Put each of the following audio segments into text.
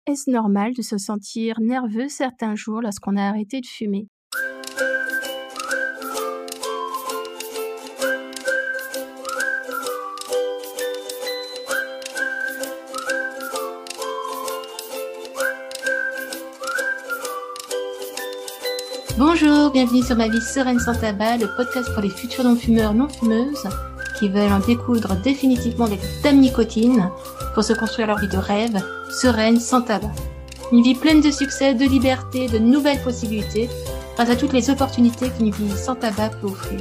Est-ce normal de se sentir nerveux certains jours lorsqu'on a arrêté de fumer? Bonjour, bienvenue sur Ma vie sereine sans tabac, le podcast pour les futurs non-fumeurs, non-fumeuses qui veulent en découdre définitivement des dames nicotine pour se construire leur vie de rêve, sereine, sans tabac. Une vie pleine de succès, de liberté, de nouvelles possibilités, grâce à toutes les opportunités qu'une vie sans tabac peut offrir.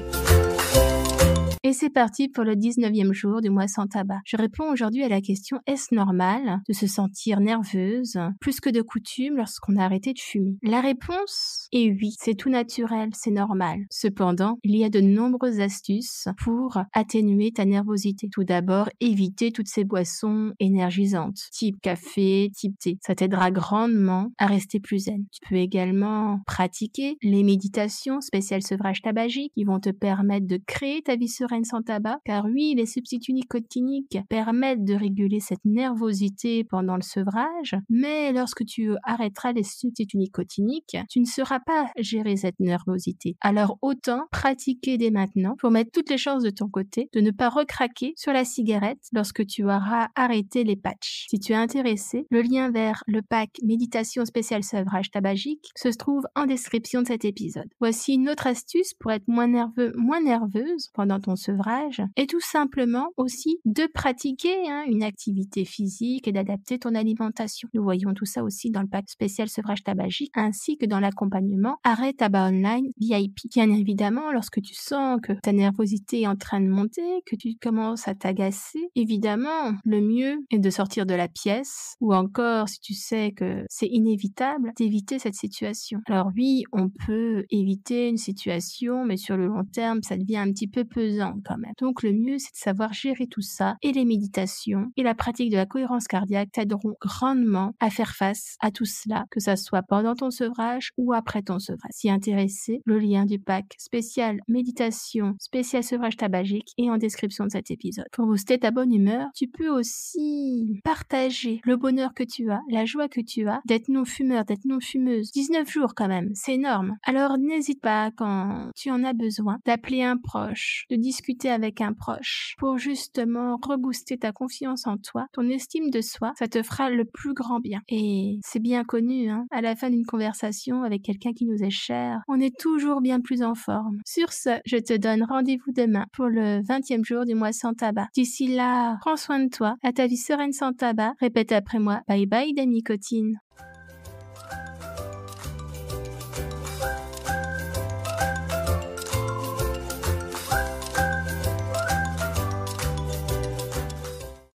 Et c'est parti pour le 19e jour du mois sans tabac. Je réponds aujourd'hui à la question: est-ce normal de se sentir nerveuse plus que de coutume lorsqu'on a arrêté de fumer? La réponse est oui, c'est tout naturel, c'est normal. Cependant, il y a de nombreuses astuces pour atténuer ta nervosité. Tout d'abord, éviter toutes ces boissons énergisantes, type café, type thé. Ça t'aidera grandement à rester plus zen. Tu peux également pratiquer les méditations spéciales sevrage tabagique qui vont te permettre de créer ta vie sereine sans tabac, car oui, les substituts nicotiniques permettent de réguler cette nervosité pendant le sevrage, mais lorsque tu arrêteras les substituts nicotiniques, tu ne sauras pas gérer cette nervosité. Alors autant pratiquer dès maintenant pour mettre toutes les chances de ton côté de ne pas recraquer sur la cigarette lorsque tu auras arrêté les patchs. Si tu es intéressé, le lien vers le pack méditation spéciale sevrage tabagique se trouve en description de cet épisode. Voici une autre astuce pour être moins nerveux, moins nerveuse pendant ton sevrage, et tout simplement aussi de pratiquer une activité physique et d'adapter ton alimentation. Nous voyons tout ça aussi dans le pack spécial sevrage tabagique ainsi que dans l'accompagnement Arrêt Tabac Online VIP. Bien évidemment, lorsque tu sens que ta nervosité est en train de monter, que tu commences à t'agacer, évidemment, le mieux est de sortir de la pièce, ou encore, si tu sais que c'est inévitable, d'éviter cette situation. Alors oui, on peut éviter une situation, mais sur le long terme, ça devient un petit peu pesant quand même. Donc le mieux, c'est de savoir gérer tout ça, et les méditations et la pratique de la cohérence cardiaque t'aideront grandement à faire face à tout cela, que ça soit pendant ton sevrage ou après ton sevrage. Si intéressé, le lien du pack spécial méditation, spécial sevrage tabagique est en description de cet épisode. Pour booster ta bonne humeur, tu peux aussi partager le bonheur que tu as, la joie que tu as d'être non-fumeur, d'être non-fumeuse. 19 jours quand même, c'est énorme. Alors n'hésite pas, quand tu en as besoin, d'appeler un proche, de discuter avec un proche pour justement rebooster ta confiance en toi, ton estime de soi. Ça te fera le plus grand bien. Et c'est bien connu, à la fin d'une conversation avec quelqu'un qui nous est cher, on est toujours bien plus en forme. Sur ce, je te donne rendez-vous demain pour le 20e jour du mois sans tabac. D'ici là, prends soin de toi, à ta vie sereine sans tabac. Répète après moi: bye bye, dame nicotine.